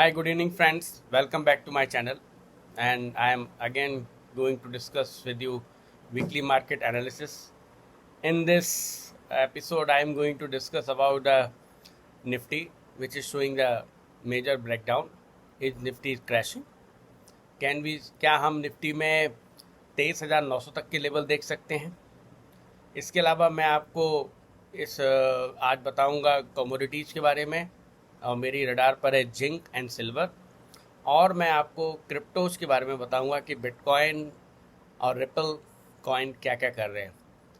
Hi, good evening, friends. Welcome back to my channel. And I am again going to discuss with you weekly market analysis. In this episode, I am going to discuss about Nifty, which is showing the major breakdown. Is Nifty is crashing? क्या हम Nifty में 23,900 तक के level देख सकते हैं? इसके अलावा मैं आपको आज बताऊंगा कमोडिटीज़ के बारे में और मेरी रडार पर है जिंक एंड सिल्वर। और मैं आपको क्रिप्टोज के बारे में बताऊंगा कि बिटकॉइन और रिपल कॉइन क्या क्या कर रहे हैं।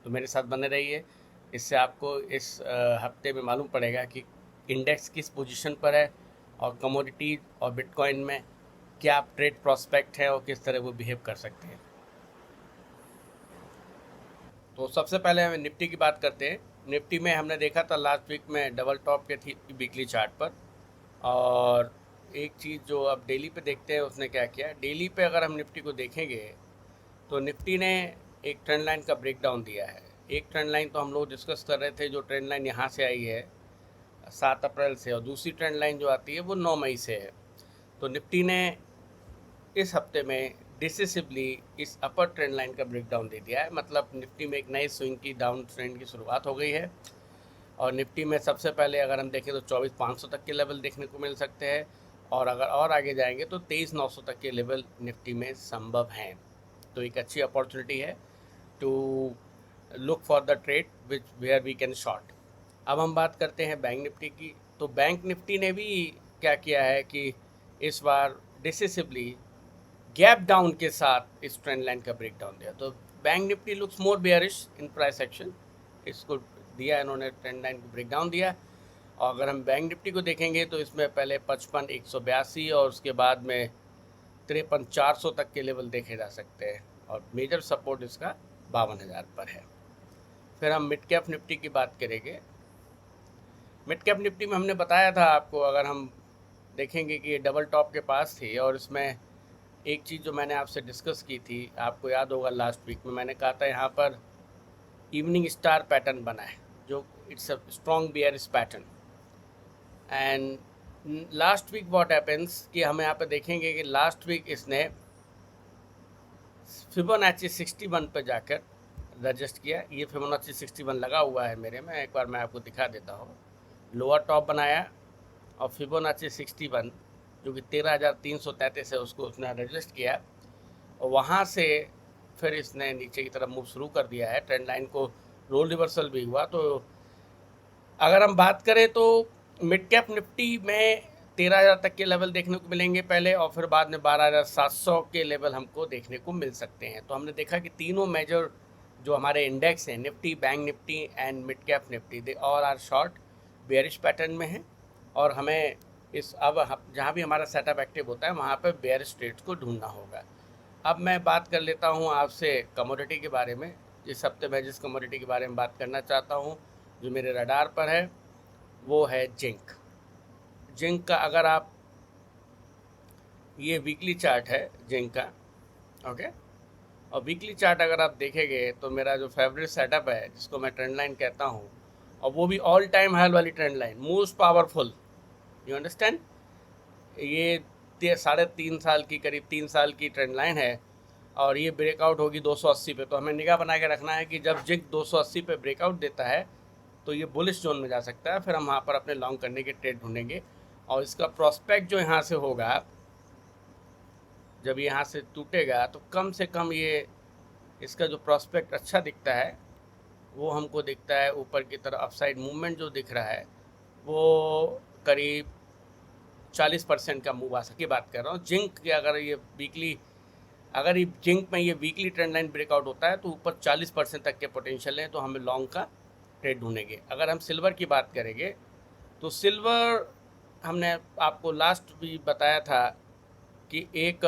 तो मेरे साथ बने रहिए। इससे आपको इस हफ्ते में मालूम पड़ेगा कि इंडेक्स किस पोजीशन पर है और कमोडिटीज और बिटकॉइन में क्या ट्रेड प्रॉस्पेक्ट है और किस तरह वो बिहेव कर सकते हैं। तो सबसे पहले हम निफ्टी की बात करते हैं। निफ्टी में हमने देखा था लास्ट वीक में डबल टॉप के थी वीकली चार्ट पर। और एक चीज़ जो अब डेली पे देखते हैं उसने क्या किया। डेली पे अगर हम निफ्टी को देखेंगे तो निफ्टी ने एक ट्रेंड लाइन का ब्रेक डाउन दिया है। एक ट्रेंड लाइन तो हम लोग डिस्कस कर रहे थे, जो ट्रेंड लाइन यहाँ से आई है 7 अप्रैल से, और दूसरी ट्रेंड लाइन जो आती है वो 9 मई से है। तो निफ्टी ने इस हफ्ते में डिसिसिवली इस अपर ट्रेंड लाइन का ब्रेक डाउन दे दिया है। मतलब निफ्टी में एक नई स्विंग की डाउन ट्रेंड की शुरुआत हो गई है। और निफ्टी में सबसे पहले अगर हम देखें तो 24,500 तक के लेवल देखने को मिल सकते हैं। और अगर और आगे जाएंगे तो 23,900 तक के लेवल निफ्टी में संभव हैं। तो एक अच्छी अपॉर्चुनिटी है to look for the trade which where we can short. अब हम बात करते हैं बैंक निफ्टी की। तो बैंक निफ्टी ने भी क्या किया है कि इस बार डिसिसिवली गैप डाउन के साथ इस ट्रेंड लाइन का ब्रेक डाउन दिया। तो bank Nifty looks more bearish in price action. इसको दिया इन्होंने, ट्रेंड लाइन को ब्रेक डाउन दिया। और अगर हम बैंक निफ्टी को देखेंगे तो इसमें पहले 55,182 और उसके बाद में 53,400 तक के लेवल देखे जा सकते हैं। और मेजर सपोर्ट इसका 52,000 पर है। फिर हम मिड कैप निफ्टी की बात करेंगे। मिड कैप निफ्टी में हमने बताया था आपको, अगर हम देखेंगे कि ये डबल टॉप के पास थी। और इसमें एक चीज़ जो मैंने आपसे डिस्कस की थी, आपको याद होगा लास्ट वीक में मैंने कहा था यहाँ पर इवनिंग स्टार पैटर्न बना है, जो it's a strong bearish pattern. And last week what happens कि हम यहाँ पे देखेंगे कि लास्ट वीक इसने फिबोनाची 61 पर जाकर रजिस्ट किया। ये फिबोनाची 61 लगा हुआ है मेरे में, एक बार मैं आपको दिखा देता हूँ। लोअर टॉप बनाया और फिबोनाची 61 जो कि 13,333 है उसको उसने रजिस्ट किया। और वहाँ से फिर इसने नीचे की तरफ मूव शुरू कर दिया है। ट्रेंड लाइन को रोल रिवर्सल भी हुआ। तो अगर हम बात करें तो मिड कैप निफ्टी में 13,000 तक के लेवल देखने को मिलेंगे पहले, और फिर बाद में 12,700 के लेवल हमको देखने को मिल सकते हैं। तो हमने देखा कि तीनों मेजर जो हमारे इंडेक्स हैं, Nifty, bank Nifty and mid cap Nifty, they all are short bearish pattern में हैं। और हमें इस अब जहाँ भी हमारा सेटअप एक्टिव होता है वहाँ पर बेयरिश ट्रेड्स को ढूंढना होगा। अब मैं बात कर लेता हूँ आपसे कमोडिटी के बारे में। इस हफ्ते मैं जिस कमोडिटी के बारे में बात करना चाहता हूँ जो मेरे रडार पर है वो है जिंक। जिंक का अगर आप, ये वीकली चार्ट है जिंक का, ओके। और वीकली चार्ट अगर आप देखेंगे तो मेरा जो फेवरेट सेटअप है जिसको मैं ट्रेंड लाइन कहता हूँ, और वो भी ऑल टाइम हाई वाली trend line, most powerful, you understand. ये 3.5 साल की, करीब 3 साल की ट्रेंड लाइन है। और ये ब्रेकआउट होगी 280 पे। तो हमें निगाह बना के रखना है कि जब जिंक 280 पे ब्रेकआउट देता है तो ये बुलिश जोन में जा सकता है। फिर हम वहाँ पर अपने लॉन्ग करने के ट्रेड ढूंढेंगे। और इसका प्रॉस्पेक्ट जो यहाँ से होगा, जब यहाँ से टूटेगा तो कम से कम ये, इसका जो प्रॉस्पेक्ट अच्छा दिखता है वो हमको दिखता है ऊपर की तरफ अपसाइड मूवमेंट जो दिख रहा है वो करीब 40% का मूव आ सके बात कर रहा हूँ। जिंक की अगर ये वीकली, अगर ये जिंक में ये वीकली ट्रेंड लाइन ब्रेकआउट होता है तो ऊपर 40% तक के पोटेंशियल है। तो हमें लॉन्ग का ट्रेड ढूंढेंगे। अगर हम सिल्वर की बात करेंगे तो सिल्वर, हमने आपको लास्ट भी बताया था कि एक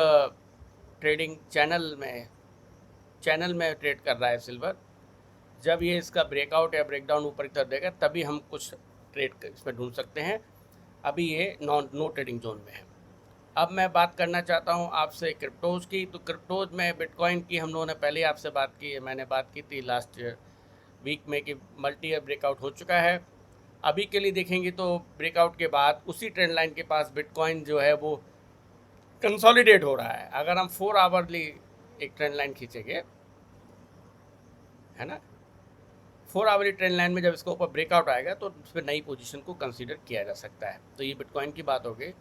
ट्रेडिंग चैनल में ट्रेड कर रहा है सिल्वर। जब ये इसका ब्रेकआउट या ब्रेकडाउन ऊपर की तरफ देगा तभी हम कुछ ट्रेड इसमें ढूंढ सकते हैं। अभी ये नो ट्रेडिंग जोन में है। अब मैं बात करना चाहता हूँ आपसे क्रिप्टोज की। तो क्रिप्टोज में बिटकॉइन की हम लोगों ने पहले ही आपसे बात की है, मैंने बात की थी लास्ट वीक में कि मल्टी ईयर ब्रेकआउट हो चुका है। अभी के लिए देखेंगे तो ब्रेकआउट के बाद उसी ट्रेंड लाइन के पास बिटकॉइन जो है वो कंसोलिडेट हो रहा है। अगर हम 4 आवरली एक ट्रेंड लाइन खींचेंगे, है ना, 4 आवरली ट्रेंड लाइन में जब इसके ऊपर ब्रेकआउट आएगा तो उस पर नई पोजीशन को कंसीडर किया जा सकता है। तो ये बिटकॉइन की बात हो गई।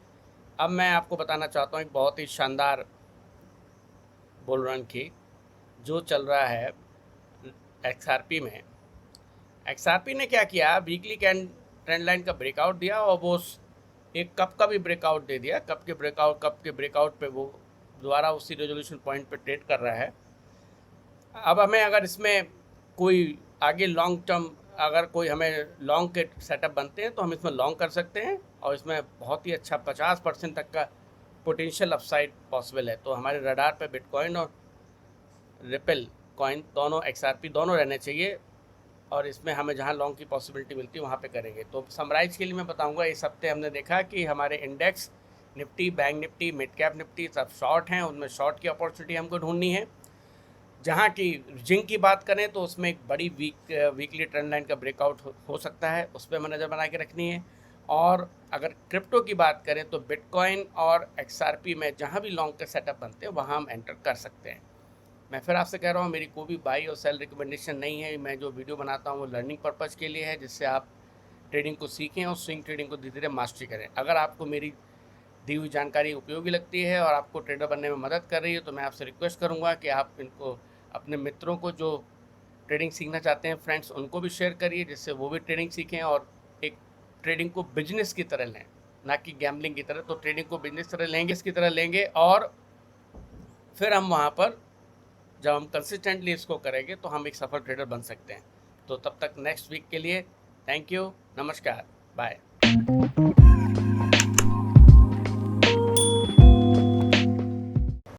अब मैं आपको बताना चाहता हूँ एक बहुत ही शानदार बुल रन की जो चल रहा है XRP में। XRP ने क्या किया, वीकली ट्रेंड लाइन का ब्रेकआउट दिया और वो एक कप का भी ब्रेकआउट दे दिया। कप के ब्रेकआउट पे वो दोबारा उसी रेजोल्यूशन पॉइंट पे ट्रेड कर रहा है। अब हमें अगर इसमें कोई आगे लॉन्ग टर्म अगर कोई हमें लॉन्ग के सेटअप बनते हैं तो हम इसमें लॉन्ग कर सकते हैं और इसमें बहुत ही अच्छा 50% तक का पोटेंशियल अपसाइड पॉसिबल है। तो हमारे रडार पे बिटकॉइन और रिपल कॉइन दोनों XRP दोनों रहने चाहिए और इसमें हमें जहां लॉन्ग की पॉसिबिलिटी मिलती है वहां पे करेंगे। तो समराइज के लिए मैं बताऊंगा, इस हफ्ते हमने देखा कि हमारे index Nifty, bank Nifty, mid cap Nifty सब शॉर्ट हैं। उनमें शॉर्ट की अपॉर्चुनिटी हमको ढूंढनी है। जहाँ की जिंक की बात करें तो उसमें एक बड़ी वीकली ट्रेंड लाइन का ब्रेकआउट हो सकता है, उस पर हमें नज़र बना के रखनी है। और अगर क्रिप्टो की बात करें तो बिटकॉइन और XRP में जहाँ भी लॉन्ग के सेटअप बनते हैं वहाँ हम एंटर कर सकते हैं। मैं फिर आपसे कह रहा हूँ, मेरी कोई भी बाई और सेल रिकमेंडेशन नहीं है। मैं जो वीडियो बनाता हूँ वो लर्निंग पर्पज़ के लिए है, जिससे आप ट्रेडिंग को सीखें और स्विंग ट्रेडिंग को धीरे धीरे मास्टरी करें। अगर आपको मेरी दी हुई जानकारी उपयोगी लगती है और आपको ट्रेडर बनने में मदद कर रही है तो मैं आपसे रिक्वेस्ट करूँगा कि आप इनको अपने मित्रों को जो ट्रेडिंग सीखना चाहते हैं, फ्रेंड्स, उनको भी शेयर करिए, जिससे वो भी ट्रेडिंग सीखें और एक ट्रेडिंग को बिजनेस की तरह लें, ना कि गैम्बलिंग की तरह। तो ट्रेडिंग को बिजनेस तरह लेंगे, इसकी तरह लेंगे और फिर हम वहाँ पर जब हम कंसिस्टेंटली इसको करेंगे तो हम एक सफल ट्रेडर बन सकते हैं। तो तब तक नेक्स्ट वीक के लिए थैंक यू, नमस्कार, बाय।